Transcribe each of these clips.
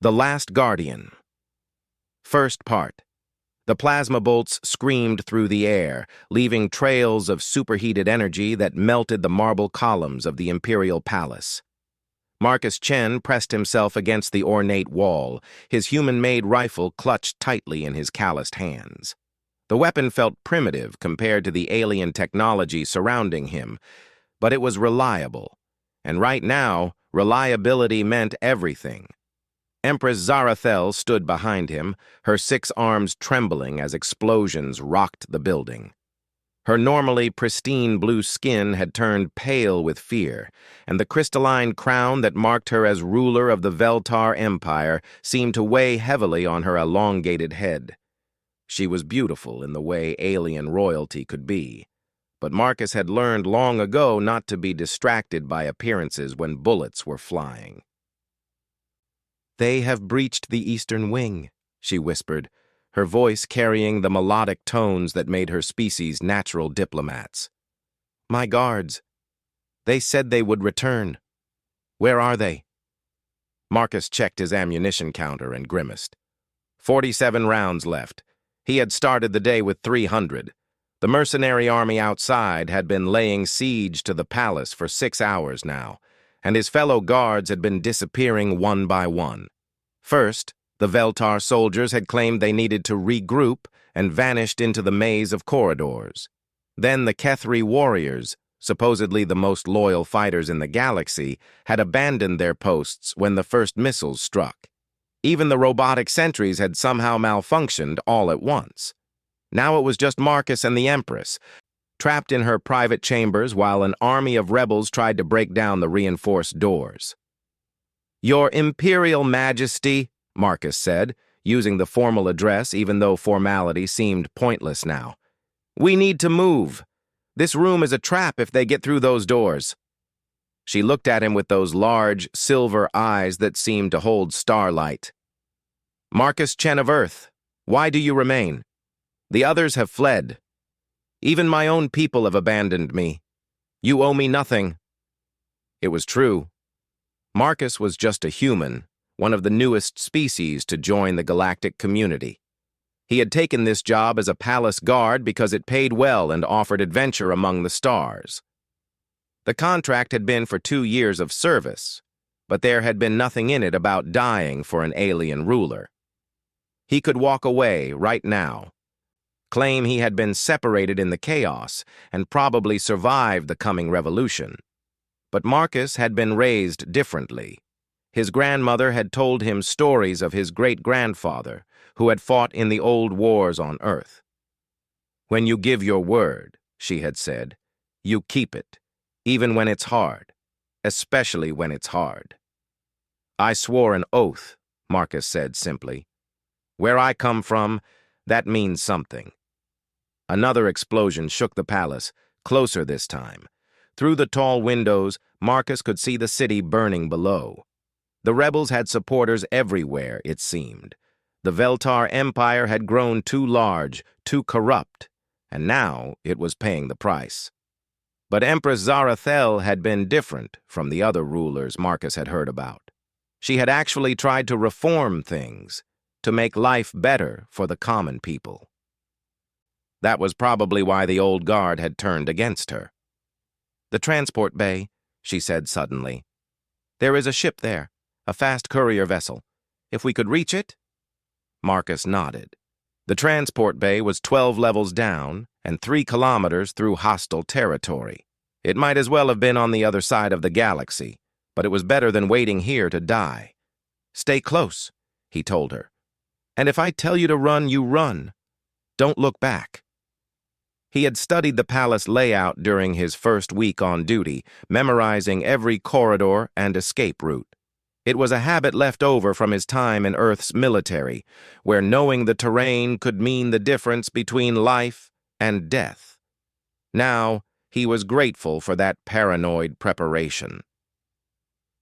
The Last Guardian. First part. The plasma bolts screamed through the air, leaving trails of superheated energy that melted the marble columns of the Imperial Palace. Marcus Chen pressed himself against the ornate wall, his human-made rifle clutched tightly in his calloused hands. The weapon felt primitive compared to the alien technology surrounding him, but it was reliable. And right now, reliability meant everything. Empress Zarathel stood behind him, her 6 arms trembling as explosions rocked the building. Her normally pristine blue skin had turned pale with fear, and the crystalline crown that marked her as ruler of the Veltar Empire seemed to weigh heavily on her elongated head. She was beautiful in the way alien royalty could be, but Marcus had learned long ago not to be distracted by appearances when bullets were flying. "They have breached the eastern wing," she whispered, her voice carrying the melodic tones that made her species natural diplomats. "My guards. They said they would return. Where are they?" Marcus checked his ammunition counter and grimaced. 47 rounds left. He had started the day with 300. The mercenary army outside had been laying siege to the palace for 6 hours now, and his fellow guards had been disappearing one by one. First, the Veltar soldiers had claimed they needed to regroup and vanished into the maze of corridors. Then the Kethri warriors, supposedly the most loyal fighters in the galaxy, had abandoned their posts when the first missiles struck. Even the robotic sentries had somehow malfunctioned all at once. Now it was just Marcus and the Empress, trapped in her private chambers while an army of rebels tried to break down the reinforced doors. "Your Imperial Majesty," Marcus said, using the formal address even though formality seemed pointless now. "We need to move. This room is a trap if they get through those doors." She looked at him with those large, silver eyes that seemed to hold starlight. "Marcus Chen of Earth, why do you remain? The others have fled. Even my own people have abandoned me. You owe me nothing." It was true. Marcus was just a human, one of the newest species to join the galactic community. He had taken this job as a palace guard because it paid well and offered adventure among the stars. The contract had been for 2 years of service, but there had been nothing in it about dying for an alien ruler. He could walk away right now, claim he had been separated in the chaos and probably survived the coming revolution. But Marcus had been raised differently. His grandmother had told him stories of his great-grandfather, who had fought in the old wars on Earth. "When you give your word," she had said, "you keep it, even when it's hard, especially when it's hard." "I swore an oath," Marcus said simply. "Where I come from, that means something." Another explosion shook the palace, closer this time. Through the tall windows, Marcus could see the city burning below. The rebels had supporters everywhere, it seemed. The Veltar Empire had grown too large, too corrupt, and now it was paying the price. But Empress Zarathel had been different from the other rulers Marcus had heard about. She had actually tried to reform things, to make life better for the common people. That was probably why the old guard had turned against her. "The transport bay," she said suddenly. "There is a ship there, a fast courier vessel. If we could reach it?" Marcus nodded. The transport bay was 12 levels down and 3 kilometers through hostile territory. It might as well have been on the other side of the galaxy, but it was better than waiting here to die. "Stay close," he told her. "And if I tell you to run, you run. Don't look back." He had studied the palace layout during his first week on duty, memorizing every corridor and escape route. It was a habit left over from his time in Earth's military, where knowing the terrain could mean the difference between life and death. Now, he was grateful for that paranoid preparation.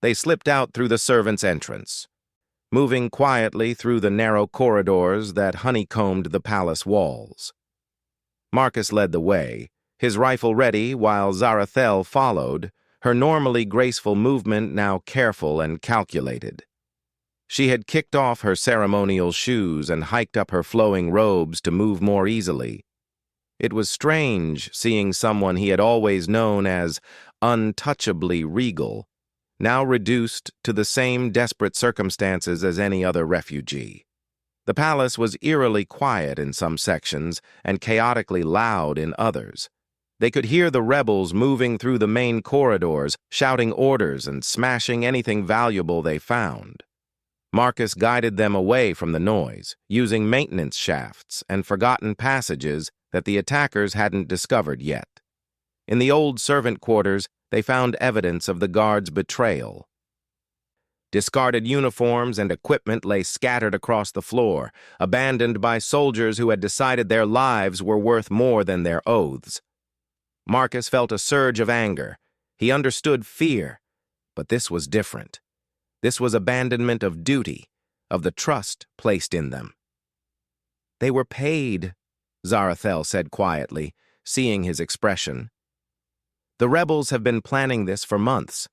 They slipped out through the servants' entrance, moving quietly through the narrow corridors that honeycombed the palace walls. Marcus led the way, his rifle ready while Zarathel followed, her normally graceful movement now careful and calculated. She had kicked off her ceremonial shoes and hiked up her flowing robes to move more easily. It was strange seeing someone he had always known as untouchably regal, now reduced to the same desperate circumstances as any other refugee. The palace was eerily quiet in some sections and chaotically loud in others. They could hear the rebels moving through the main corridors, shouting orders and smashing anything valuable they found. Marcus guided them away from the noise, using maintenance shafts and forgotten passages that the attackers hadn't discovered yet. In the old servant quarters, they found evidence of the guards' betrayal. Discarded uniforms and equipment lay scattered across the floor, abandoned by soldiers who had decided their lives were worth more than their oaths. Marcus felt a surge of anger. He understood fear, but this was different. This was abandonment of duty, of the trust placed in them. "They were paid," Zarathel said quietly, seeing his expression. "The rebels have been planning this for months.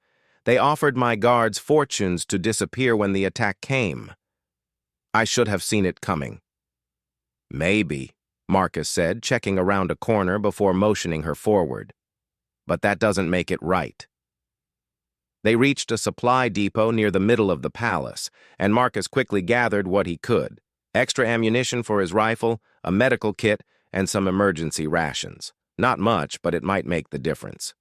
They offered my guards fortunes to disappear when the attack came. I should have seen it coming." "Maybe," Marcus said, checking around a corner before motioning her forward. "But that doesn't make it right." They reached a supply depot near the middle of the palace, and Marcus quickly gathered what he could: extra ammunition for his rifle, a medical kit, and some emergency rations. Not much, but it might make the difference.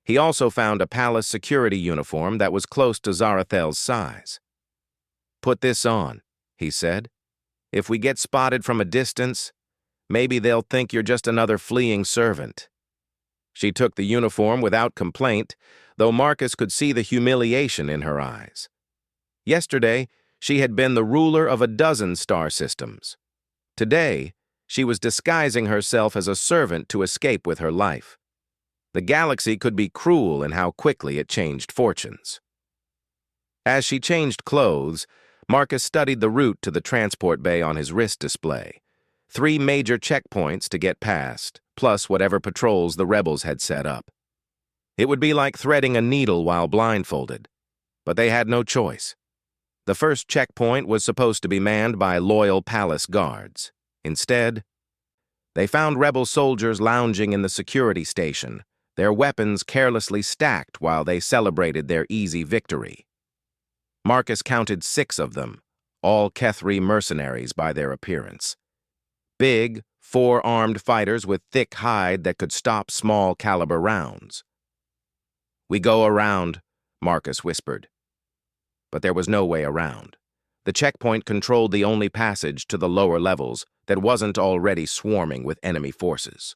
He also found a palace security uniform that was close to Zarathel's size. "Put this on," he said. "If we get spotted from a distance, maybe they'll think you're just another fleeing servant." She took the uniform without complaint, though Marcus could see the humiliation in her eyes. Yesterday, she had been the ruler of a dozen star systems. Today, she was disguising herself as a servant to escape with her life. The galaxy could be cruel in how quickly it changed fortunes. As she changed clothes, Marcus studied the route to the transport bay on his wrist display. 3 major checkpoints to get past, plus whatever patrols the rebels had set up. It would be like threading a needle while blindfolded, but they had no choice. The first checkpoint was supposed to be manned by loyal palace guards. Instead, they found rebel soldiers lounging in the security station, their weapons carelessly stacked while they celebrated their easy victory. Marcus counted 6 of them, all Kethri mercenaries by their appearance. Big, 4-armed fighters with thick hide that could stop small-caliber rounds. "We go around," Marcus whispered. But there was no way around. The checkpoint controlled the only passage to the lower levels that wasn't already swarming with enemy forces.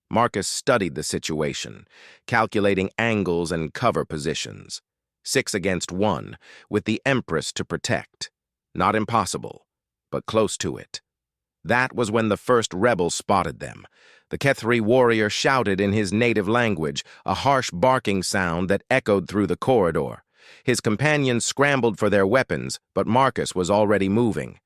Marcus studied the situation, calculating angles and cover positions. 6 against 1, with the Empress to protect. Not impossible, but close to it. That was when the first rebel spotted them. The Kethri warrior shouted in his native language, a harsh barking sound that echoed through the corridor. His companions scrambled for their weapons, but Marcus was already moving.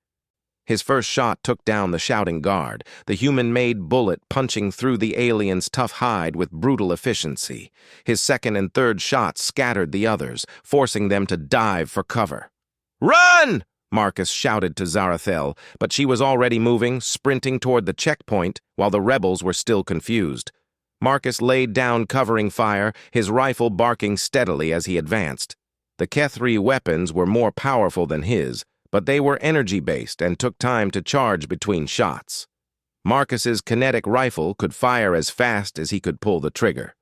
His first shot took down the shouting guard, the human-made bullet punching through the alien's tough hide with brutal efficiency. His second and third shots scattered the others, forcing them to dive for cover. "Run!" Marcus shouted to Zarathel, but she was already moving, sprinting toward the checkpoint, while the rebels were still confused. Marcus laid down covering fire, his rifle barking steadily as he advanced. The Kethri weapons were more powerful than his, but they were energy-based and took time to charge between shots. Marcus's kinetic rifle could fire as fast as he could pull the trigger.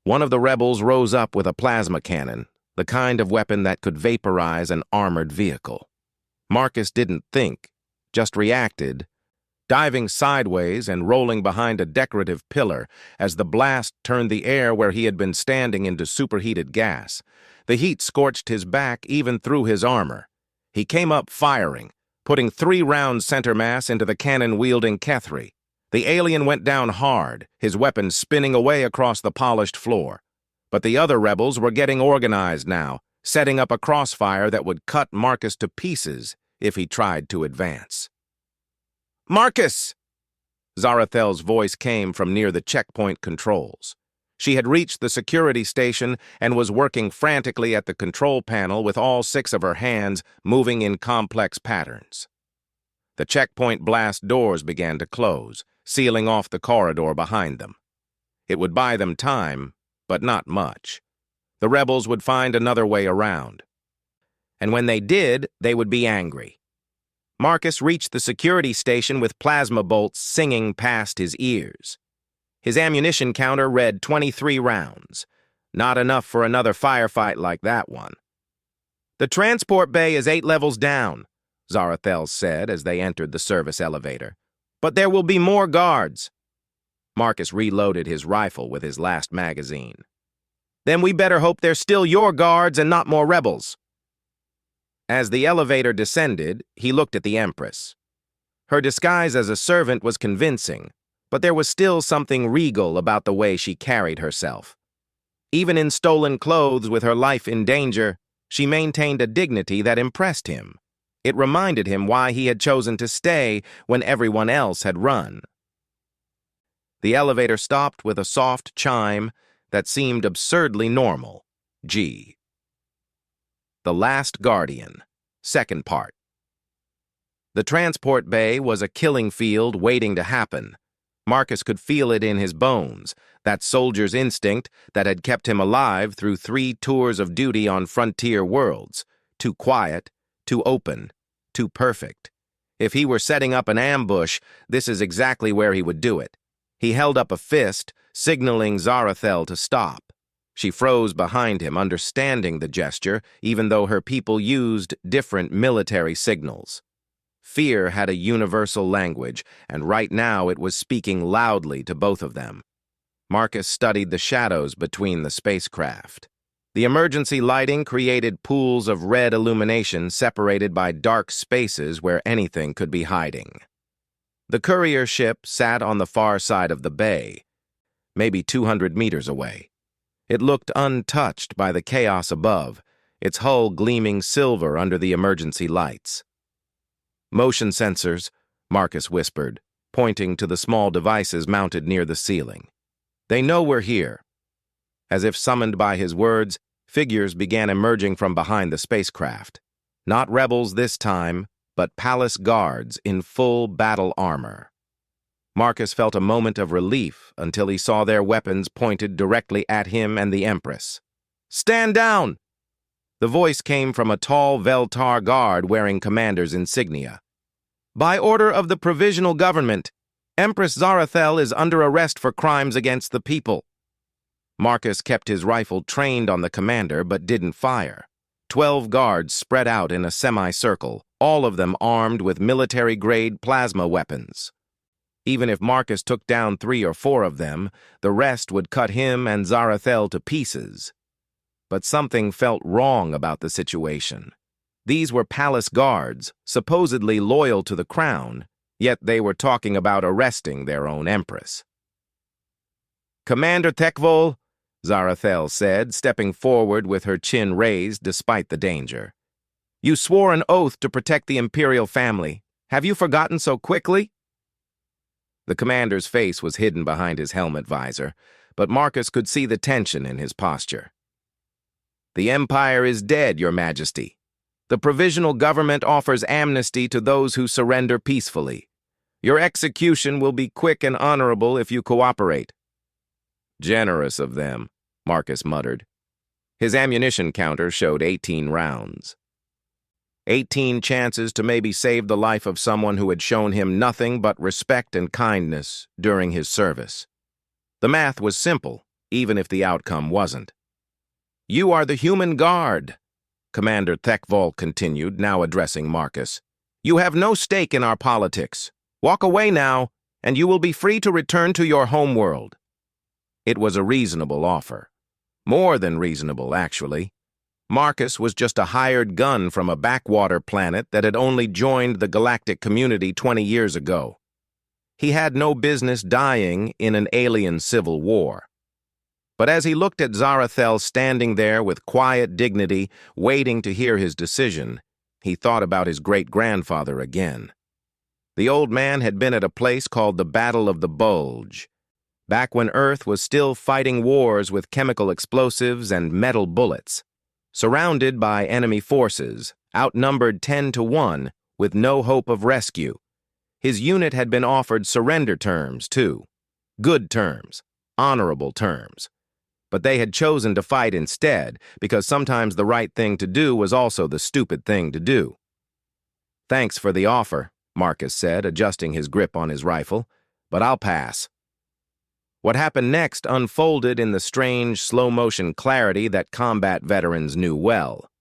One of the rebels rose up with a plasma cannon, the kind of weapon that could vaporize an armored vehicle. Marcus didn't think, just reacted, diving sideways and rolling behind a decorative pillar as the blast turned the air where he had been standing into superheated gas. The heat scorched his back even through his armor. He came up firing, putting 3 rounds center mass into the cannon-wielding Kethri. The alien went down hard, his weapon spinning away across the polished floor. But the other rebels were getting organized now, setting up a crossfire that would cut Marcus to pieces if he tried to advance. "Marcus!" Zarathel's voice came from near the checkpoint controls. She had reached the security station and was working frantically at the control panel with all 6 of her hands moving in complex patterns. The checkpoint blast doors began to close, sealing off the corridor behind them. It would buy them time, but not much. The rebels would find another way around. And when they did, they would be angry. Marcus reached the security station with plasma bolts singing past his ears. His ammunition counter read 23 rounds. Not enough for another firefight like that one. "The transport bay is 8 levels down," Zarathel said as they entered the service elevator. "But there will be more guards." Marcus reloaded his rifle with his last magazine. "Then we better hope they're still your guards and not more rebels." As the elevator descended, he looked at the Empress. Her disguise as a servant was convincing, but there was still something regal about the way she carried herself. Even in stolen clothes with her life in danger, she maintained a dignity that impressed him. It reminded him why he had chosen to stay when everyone else had run. The elevator stopped with a soft chime that seemed absurdly normal. G. The Last Guardian, second part. The transport bay was a killing field waiting to happen. Marcus could feel it in his bones, that soldier's instinct that had kept him alive through 3 tours of duty on frontier worlds. Too quiet, too open, too perfect. If he were setting up an ambush, this is exactly where he would do it. He held up a fist, signaling Zarathel to stop. She froze behind him, understanding the gesture, even though her people used different military signals. Fear had a universal language, and right now it was speaking loudly to both of them. Marcus studied the shadows between the spacecraft. The emergency lighting created pools of red illumination separated by dark spaces where anything could be hiding. The courier ship sat on the far side of the bay, maybe 200 meters away. It looked untouched by the chaos above, its hull gleaming silver under the emergency lights. "Motion sensors," Marcus whispered, pointing to the small devices mounted near the ceiling. "They know we're here." As if summoned by his words, figures began emerging from behind the spacecraft. Not rebels this time, but palace guards in full battle armor. Marcus felt a moment of relief until he saw their weapons pointed directly at him and the Empress. "Stand down!" The voice came from a tall Veltar guard wearing commander's insignia. "By order of the Provisional Government, Empress Zarathel is under arrest for crimes against the people." Marcus kept his rifle trained on the commander but didn't fire. 12 guards spread out in a semicircle, all of them armed with military-grade plasma weapons. Even if Marcus took down 3 or 4 of them, the rest would cut him and Zarathel to pieces. But something felt wrong about the situation. These were palace guards, supposedly loyal to the crown, yet they were talking about arresting their own empress. "Commander Tekvol," Zarathel said, stepping forward with her chin raised despite the danger. "You swore an oath to protect the imperial family. Have you forgotten so quickly?" The commander's face was hidden behind his helmet visor, but Marcus could see the tension in his posture. "The Empire is dead, Your Majesty. The Provisional Government offers amnesty to those who surrender peacefully. Your execution will be quick and honorable if you cooperate." "Generous of them," Marcus muttered. His ammunition counter showed 18 rounds. 18 chances to maybe save the life of someone who had shown him nothing but respect and kindness during his service. The math was simple, even if the outcome wasn't. "You are the human guard," Commander Tekvol continued, now addressing Marcus. "You have no stake in our politics. Walk away now, and you will be free to return to your homeworld." It was a reasonable offer. More than reasonable, actually. Marcus was just a hired gun from a backwater planet that had only joined the galactic community 20 years ago. He had no business dying in an alien civil war. But as he looked at Zarathel standing there with quiet dignity, waiting to hear his decision, he thought about his great-grandfather again. The old man had been at a place called the Battle of the Bulge. back when Earth was still fighting wars with chemical explosives and metal bullets. Surrounded by enemy forces, outnumbered 10-1, with no hope of rescue. His unit had been offered surrender terms, too. Good terms, honorable terms. But they had chosen to fight instead, because sometimes the right thing to do was also the stupid thing to do. "Thanks for the offer," Marcus said, adjusting his grip on his rifle, "but I'll pass." What happened next unfolded in the strange, slow-motion clarity that combat veterans knew well.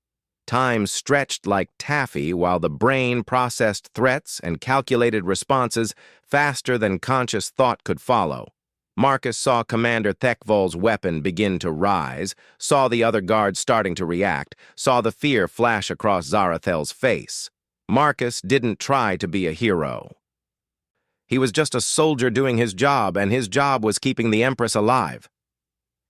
Time stretched like taffy while the brain processed threats and calculated responses faster than conscious thought could follow. Marcus saw Commander Thekvol's weapon begin to rise, saw the other guards starting to react, saw the fear flash across Zarathel's face. Marcus didn't try to be a hero. He was just a soldier doing his job, and his job was keeping the Empress alive.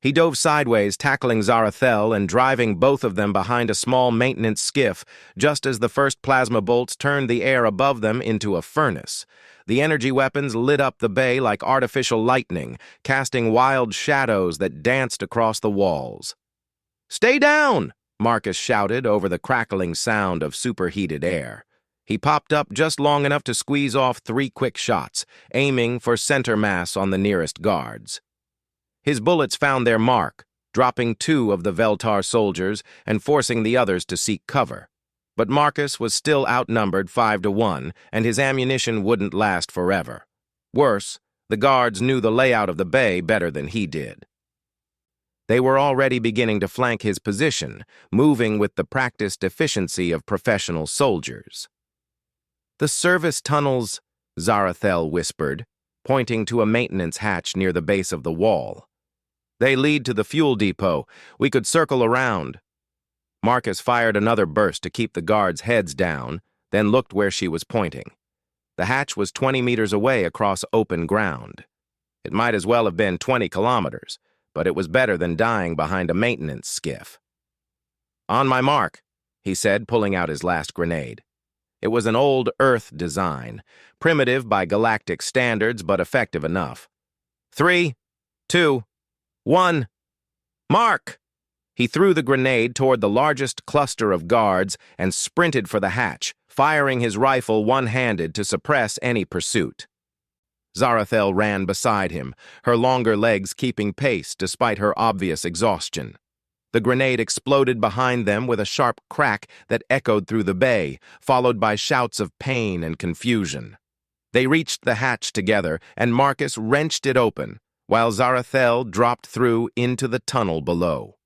He dove sideways, tackling Zarathel and driving both of them behind a small maintenance skiff, just as the first plasma bolts turned the air above them into a furnace. The energy weapons lit up the bay like artificial lightning, casting wild shadows that danced across the walls. "Stay down!" Marcus shouted over the crackling sound of superheated air. He popped up just long enough to squeeze off 3 quick shots, aiming for center mass on the nearest guards. His bullets found their mark, dropping 2 of the Veltar soldiers and forcing the others to seek cover. But Marcus was still outnumbered 5-1, and his ammunition wouldn't last forever. Worse, the guards knew the layout of the bay better than he did. They were already beginning to flank his position, moving with the practiced efficiency of professional soldiers. "The service tunnels," Zarathel whispered, pointing to a maintenance hatch near the base of the wall. "They lead to the fuel depot. We could circle around." Marcus fired another burst to keep the guards' heads down, then looked where she was pointing. The hatch was 20 meters away across open ground. It might as well have been 20 kilometers, but it was better than dying behind a maintenance skiff. "On my mark," he said, pulling out his last grenade. It was an old Earth design, primitive by galactic standards, but effective enough. 3, 2, 1, mark! He threw the grenade toward the largest cluster of guards and sprinted for the hatch, firing his rifle one-handed to suppress any pursuit. Zarathel ran beside him, her longer legs keeping pace despite her obvious exhaustion. The grenade exploded behind them with a sharp crack that echoed through the bay, followed by shouts of pain and confusion. They reached the hatch together, and Marcus wrenched it open, while Zarathel dropped through into the tunnel below.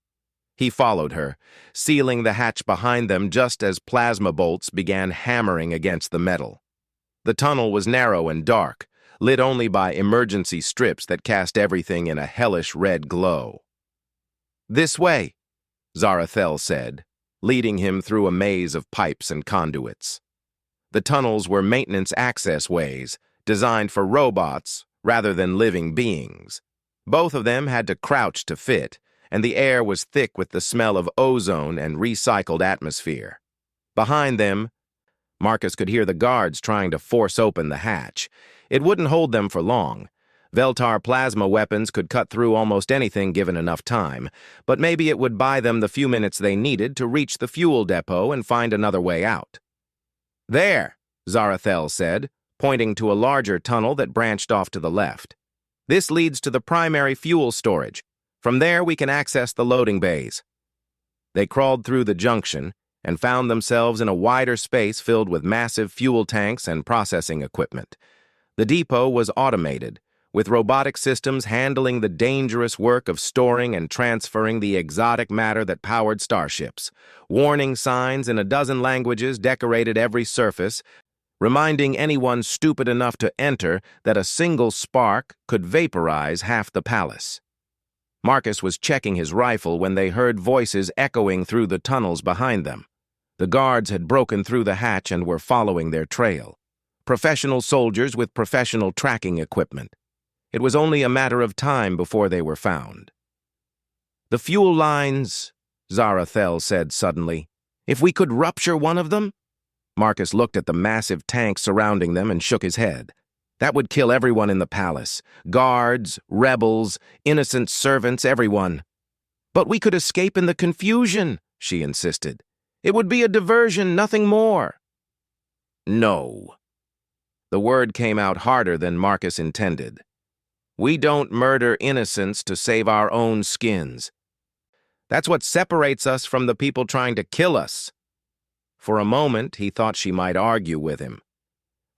He followed her, sealing the hatch behind them just as plasma bolts began hammering against the metal. The tunnel was narrow and dark, lit only by emergency strips that cast everything in a hellish red glow. "This way," Zarathel said, leading him through a maze of pipes and conduits. The tunnels were maintenance access ways, designed for robots rather than living beings. Both of them had to crouch to fit, and the air was thick with the smell of ozone and recycled atmosphere. Behind them, Marcus could hear the guards trying to force open the hatch. It wouldn't hold them for long. Veltar plasma weapons could cut through almost anything given enough time, but maybe it would buy them the few minutes they needed to reach the fuel depot and find another way out. "There," Zarathel said, pointing to a larger tunnel that branched off to the left. "This leads to the primary fuel storage. From there we can access the loading bays." They crawled through the junction and found themselves in a wider space filled with massive fuel tanks and processing equipment. The depot was automated, with robotic systems handling the dangerous work of storing and transferring the exotic matter that powered starships. Warning signs in a dozen languages decorated every surface, reminding anyone stupid enough to enter that a single spark could vaporize half the palace. Marcus was checking his rifle when they heard voices echoing through the tunnels behind them. The guards had broken through the hatch and were following their trail. Professional soldiers with professional tracking equipment. It was only a matter of time before they were found. "The fuel lines," Zarathel said suddenly. "If we could rupture one of them?" Marcus looked at the massive tanks surrounding them and shook his head. That would kill everyone in the palace. Guards, rebels, innocent servants, everyone. But we could escape in the confusion, she insisted. It would be a diversion, nothing more. No. The word came out harder than Marcus intended. We don't murder innocents to save our own skins. That's what separates us from the people trying to kill us. For a moment, he thought she might argue with him.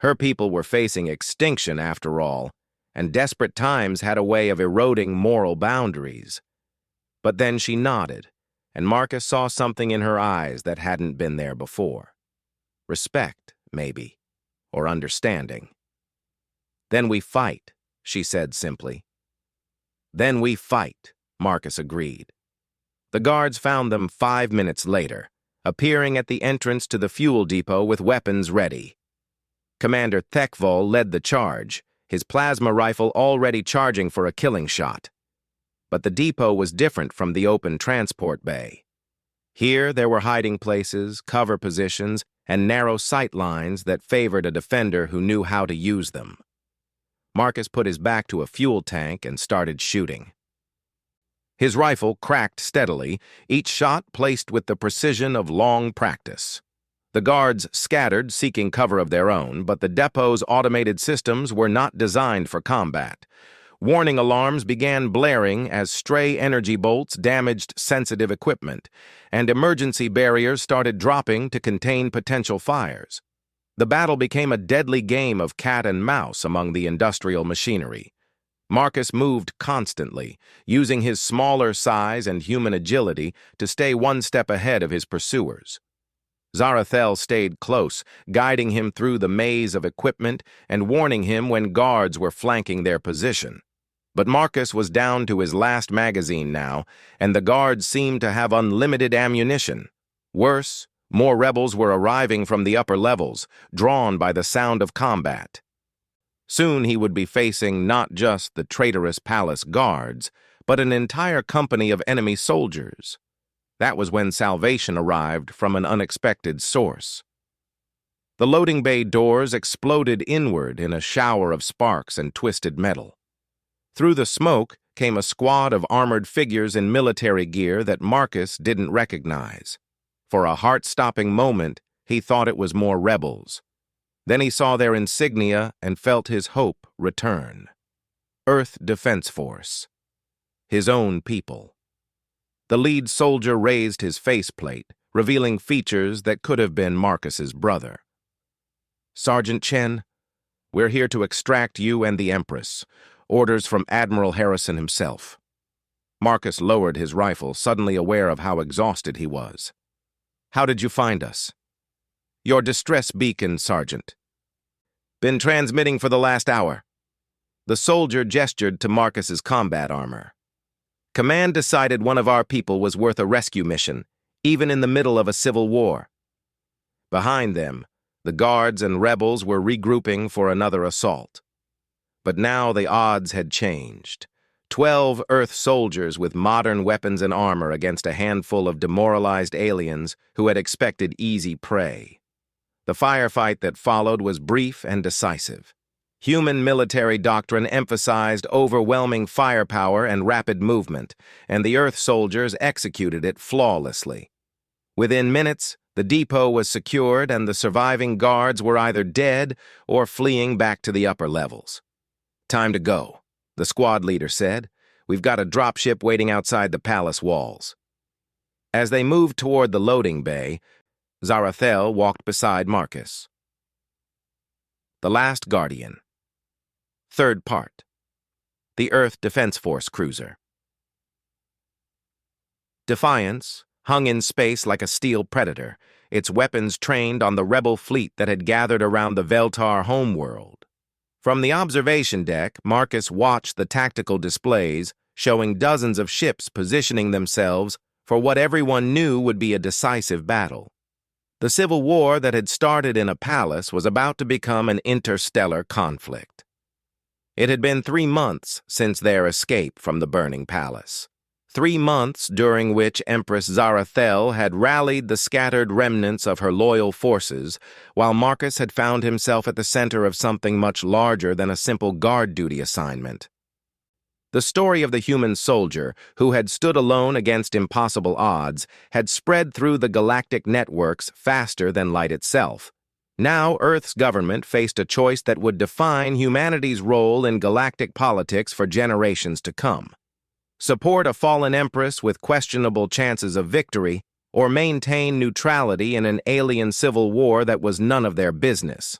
Her people were facing extinction, after all, and desperate times had a way of eroding moral boundaries. But then she nodded, and Marcus saw something in her eyes that hadn't been there before. Respect, maybe, or understanding. Then we fight, she said simply. Then we fight, Marcus agreed. The guards found them 5 minutes later, appearing at the entrance to the fuel depot with weapons ready. Commander Thekvol led the charge, his plasma rifle already charging for a killing shot. But the depot was different from the open transport bay. Here there were hiding places, cover positions, and narrow sight lines that favored a defender who knew how to use them. Marcus put his back to a fuel tank and started shooting. His rifle cracked steadily, each shot placed with the precision of long practice. The guards scattered, seeking cover of their own, but the depot's automated systems were not designed for combat. Warning alarms began blaring as stray energy bolts damaged sensitive equipment, and emergency barriers started dropping to contain potential fires. The battle became a deadly game of cat and mouse among the industrial machinery. Marcus moved constantly, using his smaller size and human agility to stay one step ahead of his pursuers. Zarathel stayed close, guiding him through the maze of equipment and warning him when guards were flanking their position. But Marcus was down to his last magazine now, and the guards seemed to have unlimited ammunition. Worse, more rebels were arriving from the upper levels, drawn by the sound of combat. Soon he would be facing not just the traitorous palace guards, but an entire company of enemy soldiers. That was when salvation arrived from an unexpected source. The loading bay doors exploded inward in a shower of sparks and twisted metal. Through the smoke came a squad of armored figures in military gear that Marcus didn't recognize. For a heart-stopping moment, he thought it was more rebels. Then he saw their insignia and felt his hope return. Earth Defense Force. His own people. The lead soldier raised his faceplate, revealing features that could have been Marcus's brother. Sergeant Chen, we're here to extract you and the Empress. Orders from Admiral Harrison himself. Marcus lowered his rifle, suddenly aware of how exhausted he was. How did you find us? Your distress beacon, Sergeant. Been transmitting for the last hour. The soldier gestured to Marcus's combat armor. Command decided one of our people was worth a rescue mission, even in the middle of a civil war. Behind them, the guards and rebels were regrouping for another assault. But now the odds had changed. 12 Earth soldiers with modern weapons and armor against a handful of demoralized aliens who had expected easy prey. The firefight that followed was brief and decisive. Human military doctrine emphasized overwhelming firepower and rapid movement, and the Earth soldiers executed it flawlessly. Within minutes, the depot was secured and the surviving guards were either dead or fleeing back to the upper levels. Time to go, the squad leader said. We've got a dropship waiting outside the palace walls. As they moved toward the loading bay, Zarathel walked beside Marcus. The Last Guardian. Third part. The Earth Defense Force cruiser. Defiance hung in space like a steel predator, its weapons trained on the rebel fleet that had gathered around the Veltar homeworld. From the observation deck, Marcus watched the tactical displays, showing dozens of ships positioning themselves for what everyone knew would be a decisive battle. The civil war that had started in a palace was about to become an interstellar conflict. It had been 3 months since their escape from the burning palace. 3 months during which Empress Zarathel had rallied the scattered remnants of her loyal forces, while Marcus had found himself at the center of something much larger than a simple guard duty assignment. The story of the human soldier, who had stood alone against impossible odds, had spread through the galactic networks faster than light itself. Now Earth's government faced a choice that would define humanity's role in galactic politics for generations to come. Support a fallen empress with questionable chances of victory, or maintain neutrality in an alien civil war that was none of their business.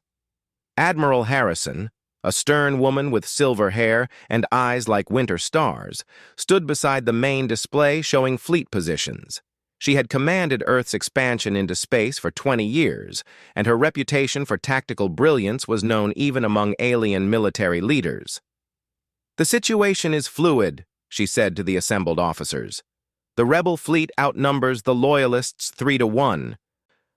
Admiral Harrison, a stern woman with silver hair and eyes like winter stars, stood beside the main display showing fleet positions. She had commanded Earth's expansion into space for 20 years, and her reputation for tactical brilliance was known even among alien military leaders. "The situation is fluid," she said to the assembled officers. "The rebel fleet outnumbers the loyalists 3-1,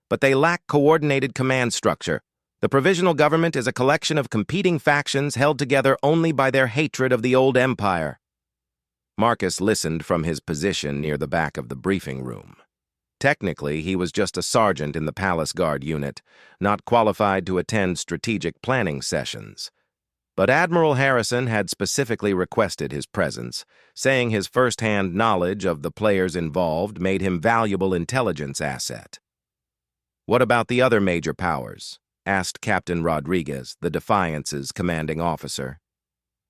but they lack coordinated command structure. The provisional government is a collection of competing factions held together only by their hatred of the old empire." Marcus listened from his position near the back of the briefing room. Technically, he was just a sergeant in the Palace Guard unit, not qualified to attend strategic planning sessions. But Admiral Harrison had specifically requested his presence, saying his first-hand knowledge of the players involved made him valuable intelligence asset. "What about the other major powers?" asked Captain Rodriguez, the Defiance's commanding officer.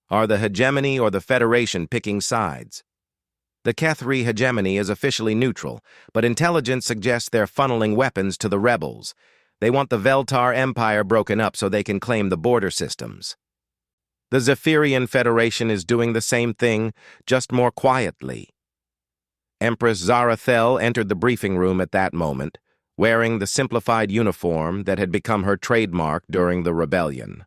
"Are the hegemony or the Federation picking sides?" "The Kethri hegemony is officially neutral, but intelligence suggests they're funneling weapons to the rebels. They want the Veltar Empire broken up so they can claim the border systems. The Zephyrian Federation is doing the same thing, just more quietly." Empress Zarathel entered the briefing room at that moment, wearing the simplified uniform that had become her trademark during the rebellion.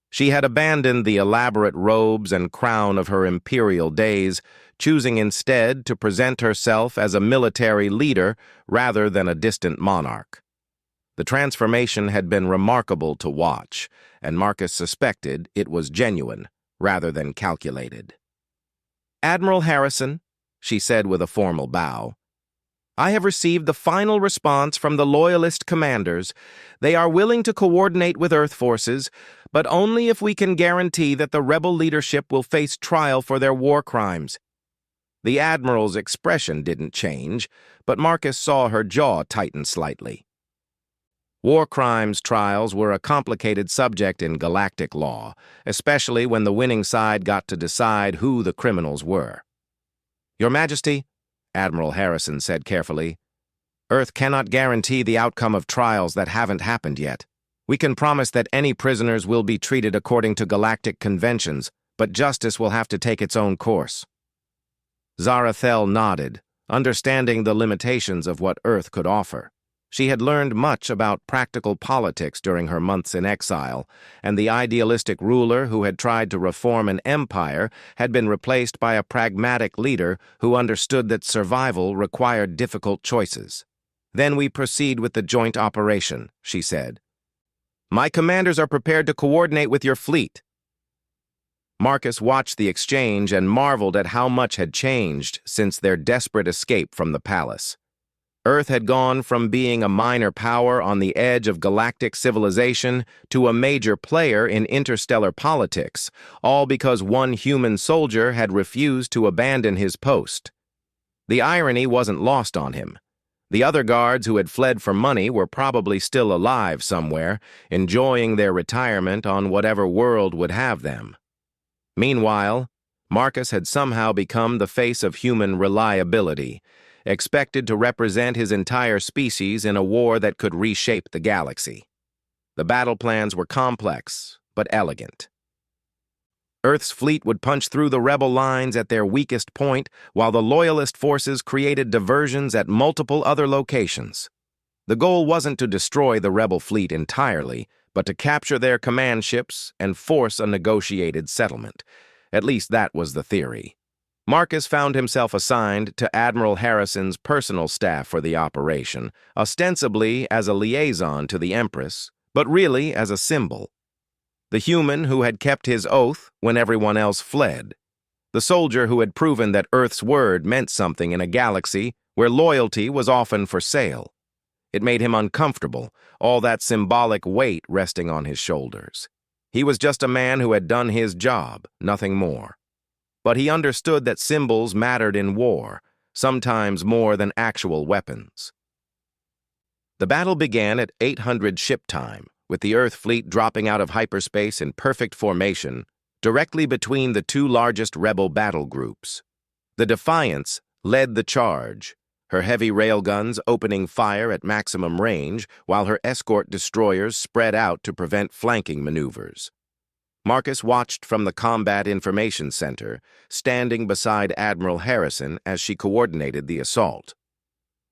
She had abandoned the elaborate robes and crown of her imperial days, choosing instead to present herself as a military leader rather than a distant monarch. The transformation had been remarkable to watch, and Marcus suspected it was genuine rather than calculated. "Admiral Harrison," she said with a formal bow, "I have received the final response from the Loyalist commanders. They are willing to coordinate with Earth forces, but only if we can guarantee that the rebel leadership will face trial for their war crimes." The Admiral's expression didn't change, but Marcus saw her jaw tighten slightly. War crimes trials were a complicated subject in galactic law, especially when the winning side got to decide who the criminals were. "Your Majesty," Admiral Harrison said carefully, "Earth cannot guarantee the outcome of trials that haven't happened yet. We can promise that any prisoners will be treated according to galactic conventions, but justice will have to take its own course." Zarathel nodded, understanding the limitations of what Earth could offer. She had learned much about practical politics during her months in exile, and the idealistic ruler who had tried to reform an empire had been replaced by a pragmatic leader who understood that survival required difficult choices. "Then we proceed with the joint operation," she said. "My commanders are prepared to coordinate with your fleet." Marcus watched the exchange and marveled at how much had changed since their desperate escape from the palace. Earth had gone from being a minor power on the edge of galactic civilization to a major player in interstellar politics, all because one human soldier had refused to abandon his post. The irony wasn't lost on him. The other guards who had fled for money were probably still alive somewhere, enjoying their retirement on whatever world would have them. Meanwhile, Marcus had somehow become the face of human reliability, expected to represent his entire species in a war that could reshape the galaxy. The battle plans were complex, but elegant. Earth's fleet would punch through the rebel lines at their weakest point, while the Loyalist forces created diversions at multiple other locations. The goal wasn't to destroy the rebel fleet entirely, but to capture their command ships and force a negotiated settlement. At least that was the theory. Marcus found himself assigned to Admiral Harrison's personal staff for the operation, ostensibly as a liaison to the Empress, but really as a symbol. The human who had kept his oath when everyone else fled. the soldier who had proven that Earth's word meant something in a galaxy where loyalty was often for sale. It made him uncomfortable, all that symbolic weight resting on his shoulders. He was just a man who had done his job, nothing more. But he understood that symbols mattered in war, sometimes more than actual weapons. The battle began at 800 ship time, with the Earth fleet dropping out of hyperspace in perfect formation, directly between the two largest rebel battle groups. The Defiance led the charge, her heavy railguns opening fire at maximum range while her escort destroyers spread out to prevent flanking maneuvers. Marcus watched from the Combat Information Center, standing beside Admiral Harrison as she coordinated the assault.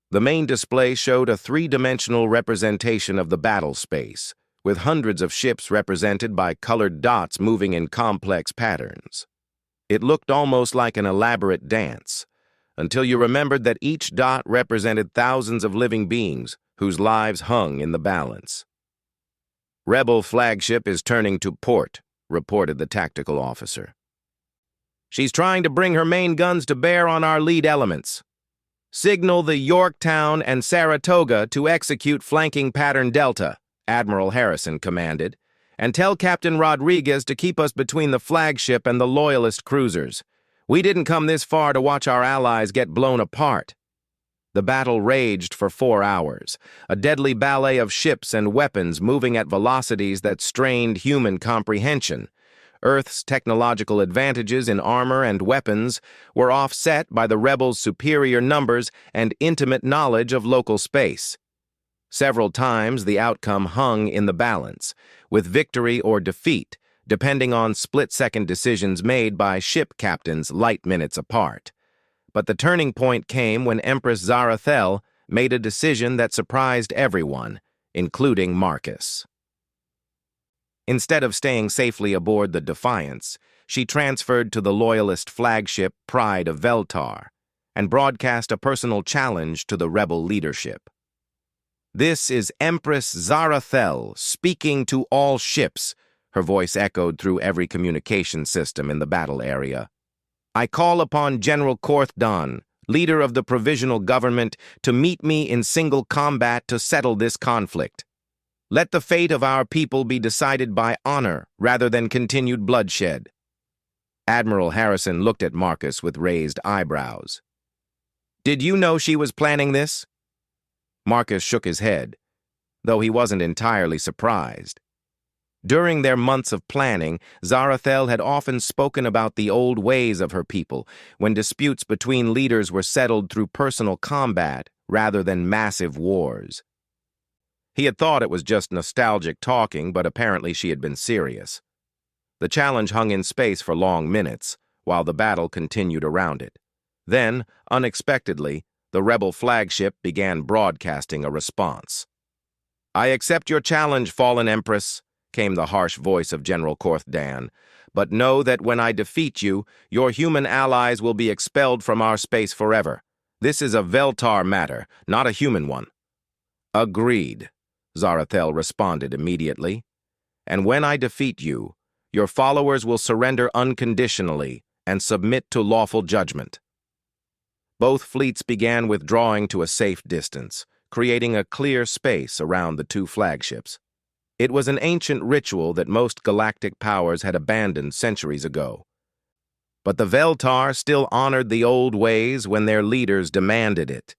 The main display showed a three-dimensional representation of the battle space, with hundreds of ships represented by colored dots moving in complex patterns. It looked almost like an elaborate dance, until you remembered that each dot represented thousands of living beings whose lives hung in the balance. "Rebel flagship is turning to port," reported the tactical officer. "She's trying to bring her main guns to bear on our lead elements. Signal the Yorktown and Saratoga to execute flanking pattern Delta," Admiral Harrison commanded, "and tell Captain Rodriguez to keep us between the flagship and the Loyalist cruisers. We didn't come this far to watch our allies get blown apart." The battle raged for 4 hours, a deadly ballet of ships and weapons moving at velocities that strained human comprehension. Earth's technological advantages in armor and weapons were offset by the rebels' superior numbers and intimate knowledge of local space. Several times the outcome hung in the balance, with victory or defeat, depending on split-second decisions made by ship captains light minutes apart. But the turning point came when Empress Zarathel made a decision that surprised everyone, including Marcus. Instead of staying safely aboard the Defiance, she transferred to the Loyalist flagship Pride of Veltar and broadcast a personal challenge to the rebel leadership. "This is Empress Zarathel speaking to all ships," her voice echoed through every communication system in the battle area. "I call upon General Korthdan, leader of the Provisional Government, to meet me in single combat to settle this conflict. Let the fate of our people be decided by honor rather than continued bloodshed." Admiral Harrison looked at Marcus with raised eyebrows. "Did you know she was planning this?" Marcus shook his head, though he wasn't entirely surprised. During their months of planning, Zarathel had often spoken about the old ways of her people, when disputes between leaders were settled through personal combat rather than massive wars. He had thought it was just nostalgic talking, but apparently she had been serious. The challenge hung in space for long minutes, while the battle continued around it. Then, unexpectedly, the rebel flagship began broadcasting a response. "I accept your challenge, Fallen Empress," came the harsh voice of General Korthdan, "but know that when I defeat you, your human allies will be expelled from our space forever. This is a Veltar matter, not a human one." "Agreed," Zarathel responded immediately. "And when I defeat you, your followers will surrender unconditionally and submit to lawful judgment." Both fleets began withdrawing to a safe distance, creating a clear space around the two flagships. It was an ancient ritual that most galactic powers had abandoned centuries ago. But the Veltar still honored the old ways when their leaders demanded it.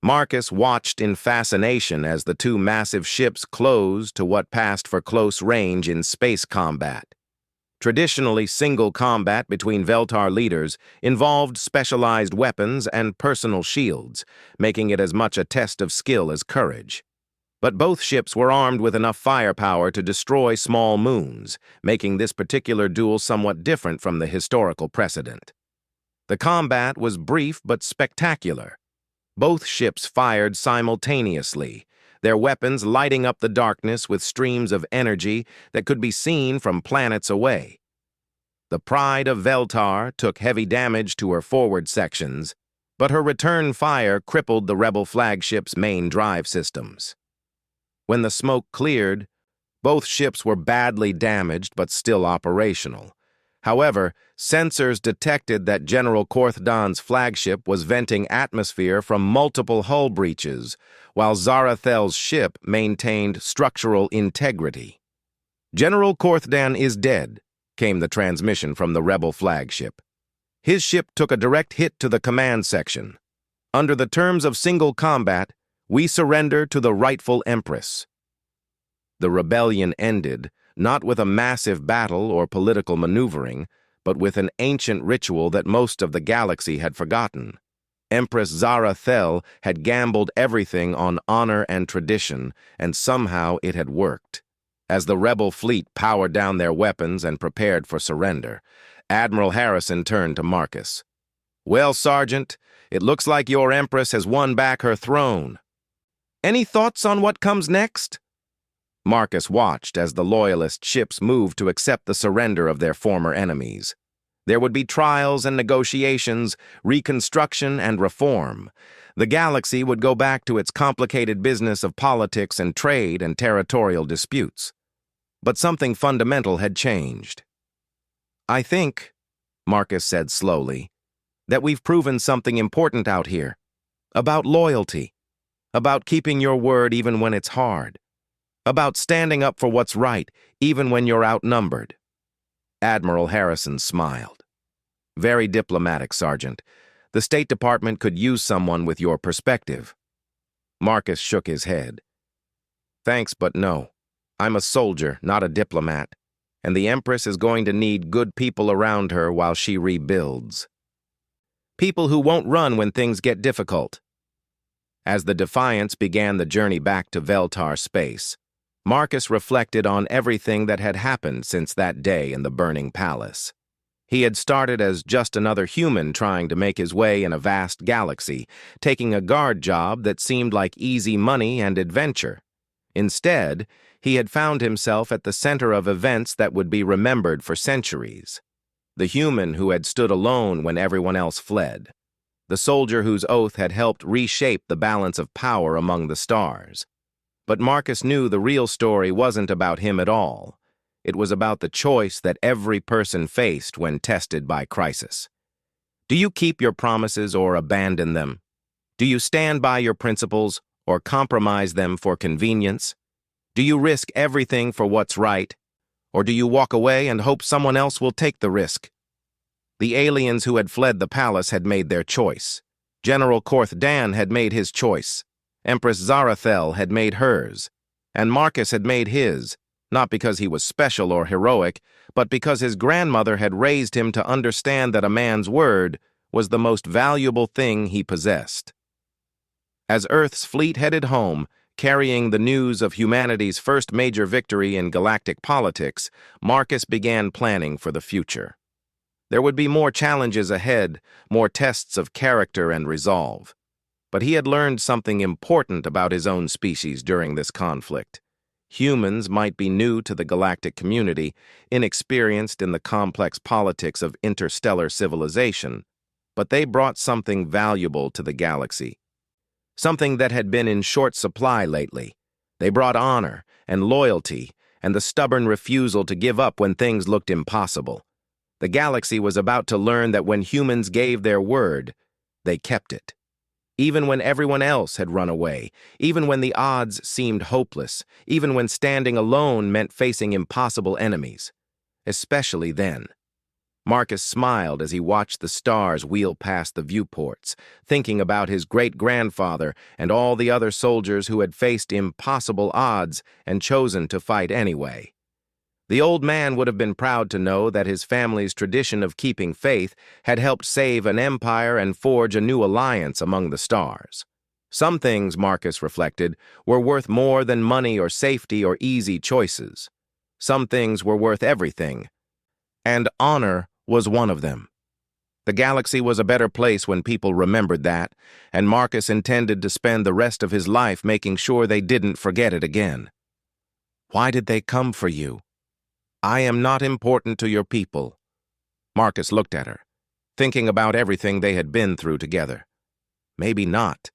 Marcus watched in fascination as the two massive ships closed to what passed for close range in space combat. Traditionally, single combat between Veltar leaders involved specialized weapons and personal shields, making it as much a test of skill as courage. But both ships were armed with enough firepower to destroy small moons, making this particular duel somewhat different from the historical precedent. The combat was brief but spectacular. Both ships fired simultaneously, their weapons lighting up the darkness with streams of energy that could be seen from planets away. The Pride of Veltar took heavy damage to her forward sections, but her return fire crippled the rebel flagship's main drive systems. When the smoke cleared, both ships were badly damaged but still operational. However, sensors detected that General Korthdan's flagship was venting atmosphere from multiple hull breaches, while Zarathel's ship maintained structural integrity. "General Korthdan is dead," came the transmission from the rebel flagship. "His ship took a direct hit to the command section. Under the terms of single combat, we surrender to the rightful Empress." The rebellion ended, not with a massive battle or political maneuvering, but with an ancient ritual that most of the galaxy had forgotten. Empress Zarathel had gambled everything on honor and tradition, and somehow it had worked. As the rebel fleet powered down their weapons and prepared for surrender, Admiral Harrison turned to Marcus. "Well, Sergeant, it looks like your Empress has won back her throne. Any thoughts on what comes next?" Marcus watched as the Loyalist ships moved to accept the surrender of their former enemies. There would be trials and negotiations, reconstruction and reform. The galaxy would go back to its complicated business of politics and trade and territorial disputes. But something fundamental had changed. "I think," Marcus said slowly, "that we've proven something important out here. About loyalty. About keeping your word even when it's hard. About standing up for what's right, even when you're outnumbered." Admiral Harrison smiled. "Very diplomatic, Sergeant. The State Department could use someone with your perspective." Marcus shook his head. "Thanks, but no. I'm a soldier, not a diplomat, and the Empress is going to need good people around her while she rebuilds. People who won't run when things get difficult." As the Defiance began the journey back to Veltar space, Marcus reflected on everything that had happened since that day in the burning palace. He had started as just another human trying to make his way in a vast galaxy, taking a guard job that seemed like easy money and adventure. Instead, he had found himself at the center of events that would be remembered for centuries. The human who had stood alone when everyone else fled. The soldier whose oath had helped reshape the balance of power among the stars. But Marcus knew the real story wasn't about him at all. It was about the choice that every person faced when tested by crisis. Do you keep your promises or abandon them? Do you stand by your principles or compromise them for convenience? Do you risk everything for what's right? Or do you walk away and hope someone else will take the risk? The aliens who had fled the palace had made their choice. General Korthdan had made his choice. Empress Zarathel had made hers. And Marcus had made his, not because he was special or heroic, but because his grandmother had raised him to understand that a man's word was the most valuable thing he possessed. As Earth's fleet headed home, carrying the news of humanity's first major victory in galactic politics, Marcus began planning for the future. There would be more challenges ahead, more tests of character and resolve. But he had learned something important about his own species during this conflict. Humans might be new to the galactic community, inexperienced in the complex politics of interstellar civilization, but they brought something valuable to the galaxy. Something that had been in short supply lately. They brought honor and loyalty and the stubborn refusal to give up when things looked impossible. The galaxy was about to learn that when humans gave their word, they kept it. Even when everyone else had run away, even when the odds seemed hopeless, even when standing alone meant facing impossible enemies. Especially then. Marcus smiled as he watched the stars wheel past the viewports, thinking about his great-grandfather and all the other soldiers who had faced impossible odds and chosen to fight anyway. The old man would have been proud to know that his family's tradition of keeping faith had helped save an empire and forge a new alliance among the stars. Some things, Marcus reflected, were worth more than money or safety or easy choices. Some things were worth everything, and honor was one of them. The galaxy was a better place when people remembered that, and Marcus intended to spend the rest of his life making sure they didn't forget it again. "Why did they come for you?" "I am not important to your people." Marcus looked at her, thinking about everything they had been through together. "Maybe not,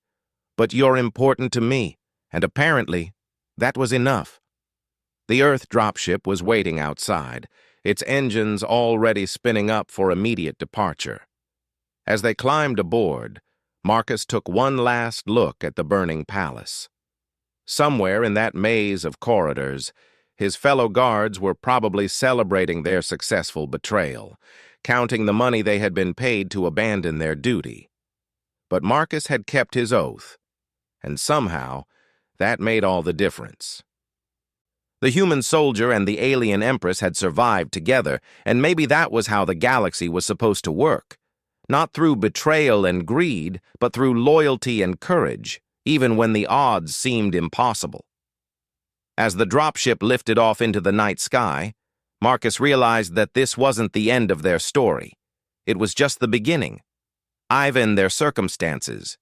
but you're important to me, and apparently, that was enough." The Earth dropship was waiting outside, its engines already spinning up for immediate departure. As they climbed aboard, Marcus took one last look at the burning palace. Somewhere in that maze of corridors, his fellow guards were probably celebrating their successful betrayal, counting the money they had been paid to abandon their duty. But Marcus had kept his oath, and somehow that made all the difference. The human soldier and the alien Empress had survived together, and maybe that was how the galaxy was supposed to work. Not through betrayal and greed, but through loyalty and courage, even when the odds seemed impossible. As the dropship lifted off into the night sky, Marcus realized that this wasn't the end of their story. It was just the beginning. Even their circumstances.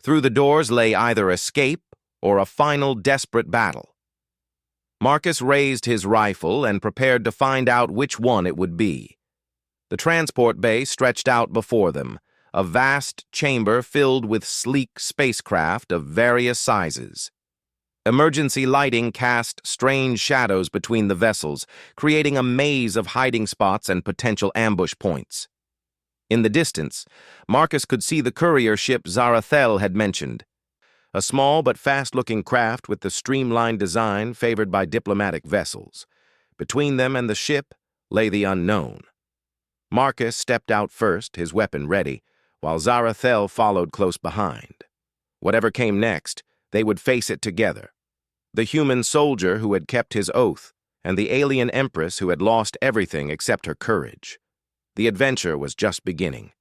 Through the doors lay either escape or a final desperate battle. Marcus raised his rifle and prepared to find out which one it would be. The transport bay stretched out before them, a vast chamber filled with sleek spacecraft of various sizes. Emergency lighting cast strange shadows between the vessels, creating a maze of hiding spots and potential ambush points. In the distance, Marcus could see the courier ship Zarathel had mentioned, a small but fast-looking craft with the streamlined design favored by diplomatic vessels. Between them and the ship lay the unknown. Marcus stepped out first, his weapon ready, while Zarathel followed close behind. Whatever came next, they would face it together. The human soldier who had kept his oath, and the alien Empress who had lost everything except her courage. The adventure was just beginning.